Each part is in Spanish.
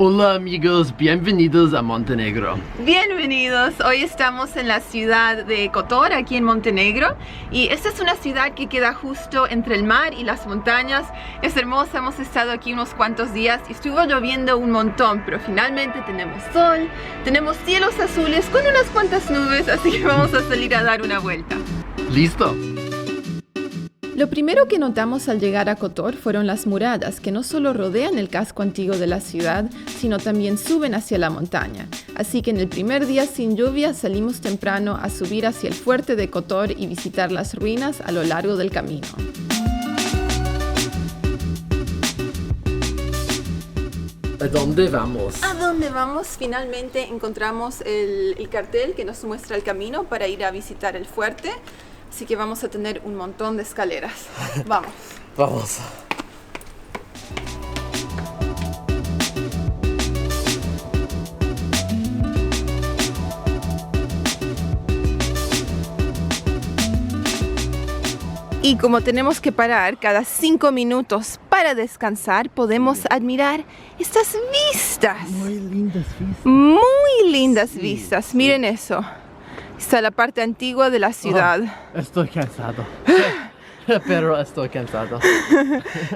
Hola amigos, bienvenidos a Montenegro. Bienvenidos, hoy estamos en la ciudad de Kotor, aquí en Montenegro, y esta es una ciudad que queda justo entre el mar y las montañas. Es hermosa, hemos estado aquí unos cuantos días y estuvo lloviendo un montón, pero finalmente tenemos sol, tenemos cielos azules con unas cuantas nubes, así que vamos a salir a dar una vuelta. ¿Listo? Lo primero que notamos al llegar a Kotor fueron las murallas que no solo rodean el casco antiguo de la ciudad, sino también suben hacia la montaña. Así que en el primer día sin lluvia salimos temprano a subir hacia el fuerte de Kotor y visitar las ruinas a lo largo del camino. ¿A dónde vamos? ¿A dónde vamos? Finalmente encontramos el cartel que nos muestra el camino para ir a visitar el fuerte. Así que vamos a tener un montón de escaleras. Vamos. Vamos. Y como tenemos que parar cada 5 minutos para descansar, podemos admirar estas vistas. Muy lindas vistas. Muy lindas vistas. Miren eso. Está la parte antigua de la ciudad. Estoy cansado. Pero estoy cansado.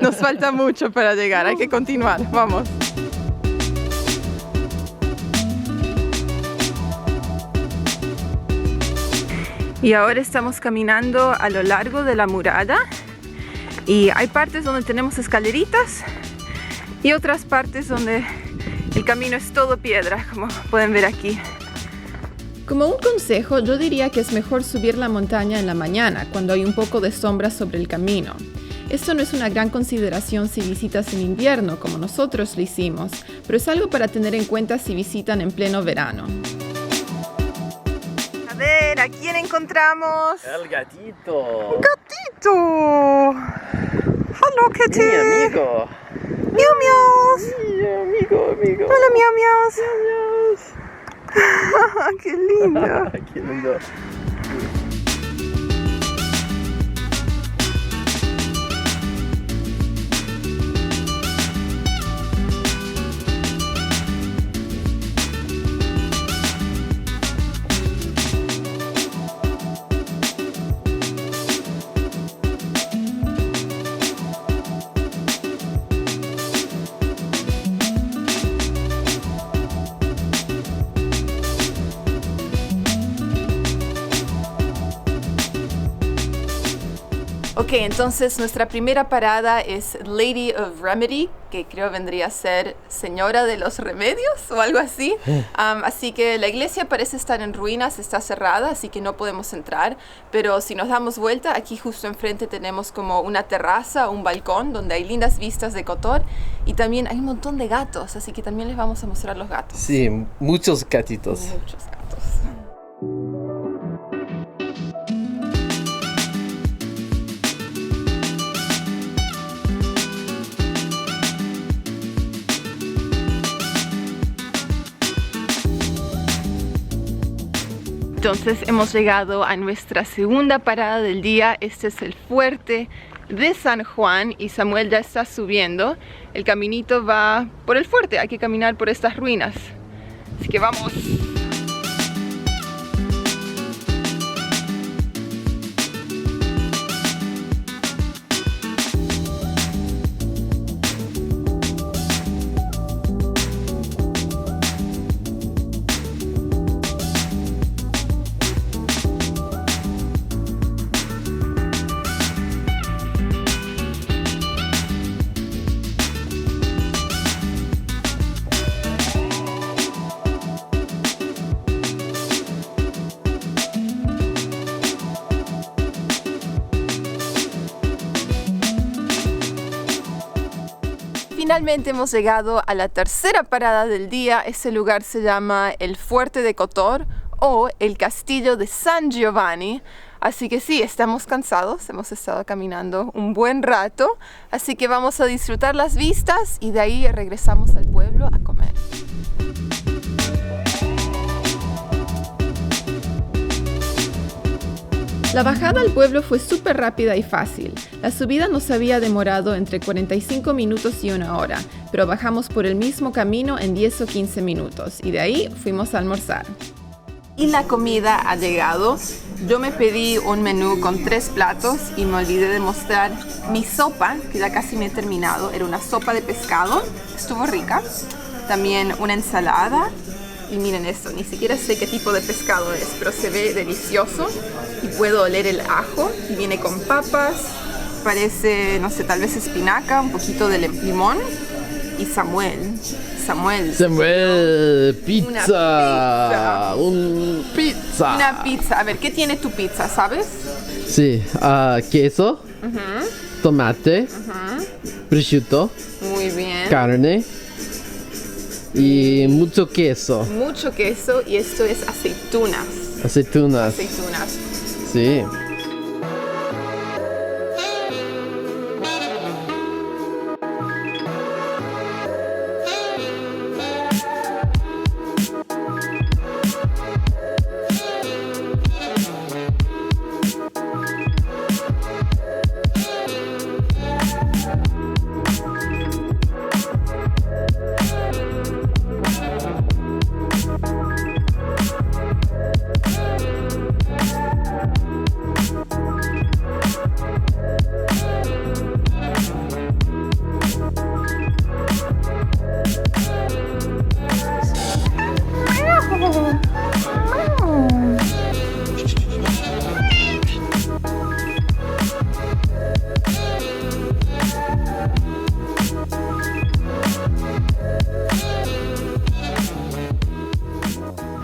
Nos falta mucho para llegar, hay que continuar. Vamos. Y ahora estamos caminando a lo largo de la muralla. Y hay partes donde tenemos escaleritas y otras partes donde el camino es todo piedra, como pueden ver aquí. Como un consejo, yo diría que es mejor subir la montaña en la mañana, cuando hay un poco de sombra sobre el camino. Esto no es una gran consideración si visitas en invierno, como nosotros lo hicimos, pero es algo para tener en cuenta si visitan en pleno verano. A ver, ¿a quién encontramos? El gatito. ¡Gatito! ¡Hello, Kitty! Mi amigo. ¡Miau, miaus! Amigo. ¡Hola, miau, miaus! Adiós. ¡Qué lindo! Qué lindo. Ok, entonces nuestra primera parada es Lady of Remedy, que creo vendría a ser Señora de los Remedios o algo así. Así que la iglesia parece estar en ruinas, está cerrada, así que no podemos entrar. Pero si nos damos vuelta, aquí justo enfrente tenemos como una terraza, un balcón, donde hay lindas vistas de Kotor. Y también hay un montón de gatos, así que también les vamos a mostrar los gatos. Sí, muchos gatitos. Muchos gatos. Entonces hemos llegado a nuestra segunda parada del día. Este es el fuerte de San Juan y Samuel ya está subiendo. El caminito va por el fuerte, hay que caminar por estas ruinas. Así que vamos. Finalmente hemos llegado a la tercera parada del día. Este lugar se llama el Fuerte de Kotor o el Castillo de San Giovanni. Así que sí, estamos cansados, hemos estado caminando un buen rato, así que vamos a disfrutar las vistas y de ahí regresamos al pueblo a comer. La bajada al pueblo fue súper rápida y fácil. La subida nos había demorado entre 45 minutos y 1 hora, pero bajamos por el mismo camino en 10 o 15 minutos y de ahí fuimos a almorzar. Y la comida ha llegado. Yo me pedí un menú con 3 platos y me olvidé de mostrar mi sopa, que ya casi me he terminado. Era una sopa de pescado, estuvo rica. También una ensalada. Y miren esto, ni siquiera sé qué tipo de pescado es, pero se ve delicioso y puedo oler el ajo. Y viene con papas, parece, no sé, tal vez espinaca, un poquito de limón y Samuel, pizza. Un pizza. una pizza. A ver, ¿qué tiene tu pizza, sabes? Sí, queso, tomate, prosciutto, Muy bien. carne y mucho queso. Mucho queso y esto es aceitunas. Aceitunas. Sí.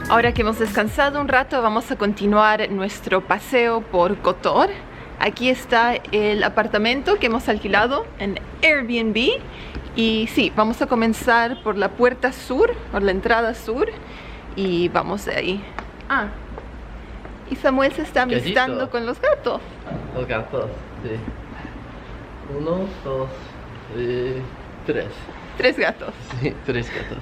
Ahora que hemos descansado un rato, vamos a continuar nuestro paseo por Kotor. Aquí está el apartamento que hemos alquilado en Airbnb. Y sí, vamos a comenzar por la puerta sur, por la entrada sur. Y vamos de ahí. Y Samuel se está amistando con los gatos. Los gatos, sí. 1, 2, 3. 3 gatos. Sí, 3 gatos.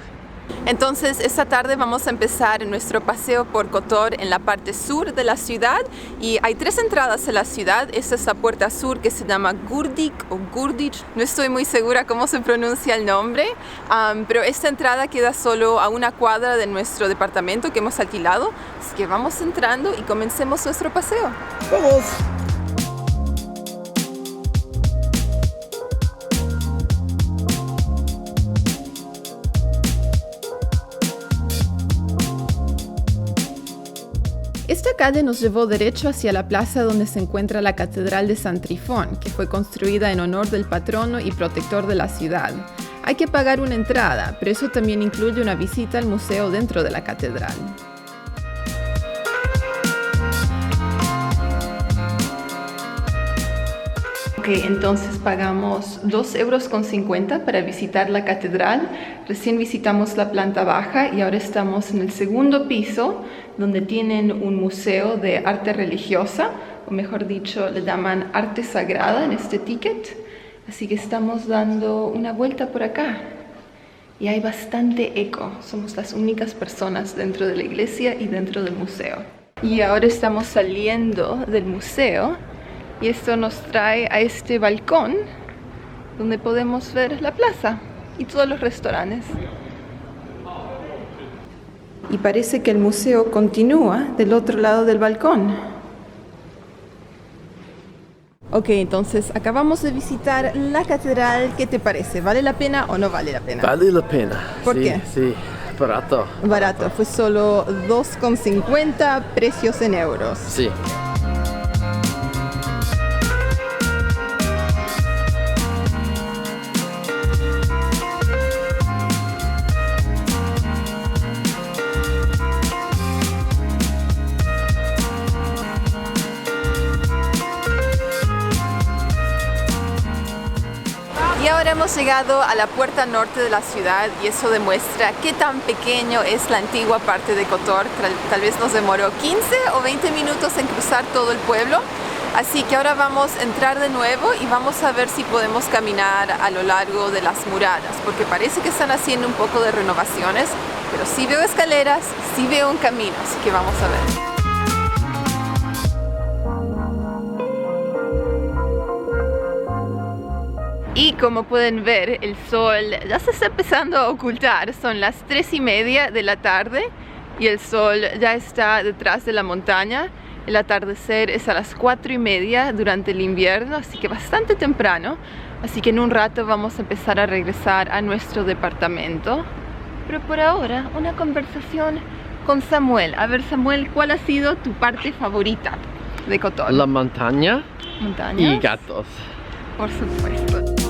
Entonces esta tarde vamos a empezar nuestro paseo por Kotor en la parte sur de la ciudad y hay 3 entradas a la ciudad. Esta es la puerta sur que se llama Gurdik o Gurdich, no estoy muy segura cómo se pronuncia el nombre, pero esta entrada queda solo a 1 cuadra de nuestro departamento que hemos alquilado, así que vamos entrando y comencemos nuestro paseo. ¡Vamos! Esta calle nos llevó derecho hacia la plaza donde se encuentra la Catedral de San Trifón, que fue construida en honor del patrono y protector de la ciudad. Hay que pagar una entrada, pero eso también incluye una visita al museo dentro de la catedral. Ok, entonces pagamos 2,50 € para visitar la catedral. Recién visitamos la planta baja y ahora estamos en el segundo piso, donde tienen un museo de arte religiosa, o mejor dicho, le llaman arte sagrada en este ticket. Así que estamos dando una vuelta por acá. Y hay bastante eco. Somos las únicas personas dentro de la iglesia y dentro del museo. Y ahora estamos saliendo del museo. Y esto nos trae a este balcón donde podemos ver la plaza y todos los restaurantes. Y parece que el museo continúa del otro lado del balcón. Ok, entonces acabamos de visitar la catedral. ¿Qué te parece? ¿Vale la pena o no vale la pena? Vale la pena. ¿Por qué? Sí, barato. Barato, fue solo 2,50 precios en euros. Sí. Y ahora hemos llegado a la puerta norte de la ciudad y eso demuestra qué tan pequeño es la antigua parte de Kotor. Tal vez nos demoró 15 o 20 minutos en cruzar todo el pueblo. Así que ahora vamos a entrar de nuevo y vamos a ver si podemos caminar a lo largo de las murallas, porque parece que están haciendo un poco de renovaciones, pero sí veo escaleras, sí veo un camino, así que vamos a ver. como pueden ver, el sol ya se está empezando a ocultar. Son las 3:30 de la tarde y el sol ya está detrás de la montaña. El atardecer es a las 4:30 durante el invierno, así que bastante temprano. Así que en un rato vamos a empezar a regresar a nuestro departamento. Pero por ahora, una conversación con Samuel. A ver, Samuel, ¿cuál ha sido tu parte favorita de Kotor? La montaña ¿Montañas? y gatos. Por supuesto.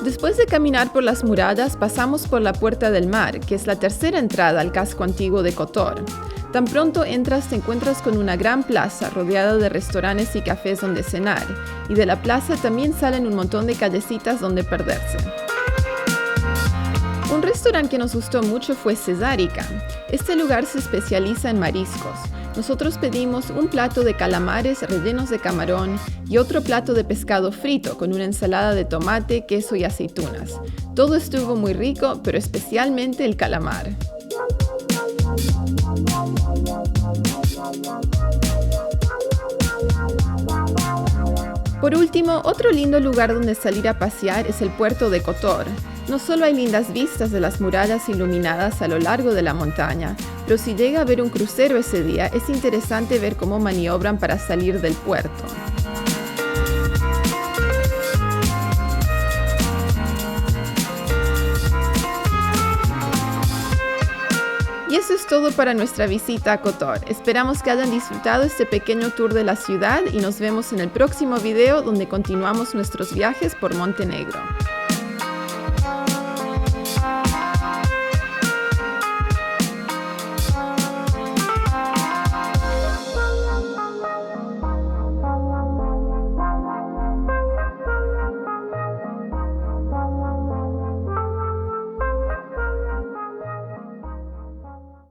Después de caminar por las murallas, pasamos por la Puerta del Mar, que es la tercera entrada al casco antiguo de Kotor. Tan pronto entras, te encuentras con una gran plaza rodeada de restaurantes y cafés donde cenar, y de la plaza también salen un montón de callecitas donde perderse. Un restaurante que nos gustó mucho fue Cesarica. Este lugar se especializa en mariscos. Nosotros pedimos un plato de calamares rellenos de camarón y otro plato de pescado frito con una ensalada de tomate, queso y aceitunas. Todo estuvo muy rico, pero especialmente el calamar. Por último, otro lindo lugar donde salir a pasear es el puerto de Kotor. No solo hay lindas vistas de las murallas iluminadas a lo largo de la montaña, pero si llega a haber un crucero ese día, es interesante ver cómo maniobran para salir del puerto. Y eso es todo para nuestra visita a Kotor. Esperamos que hayan disfrutado este pequeño tour de la ciudad y nos vemos en el próximo video donde continuamos nuestros viajes por Montenegro.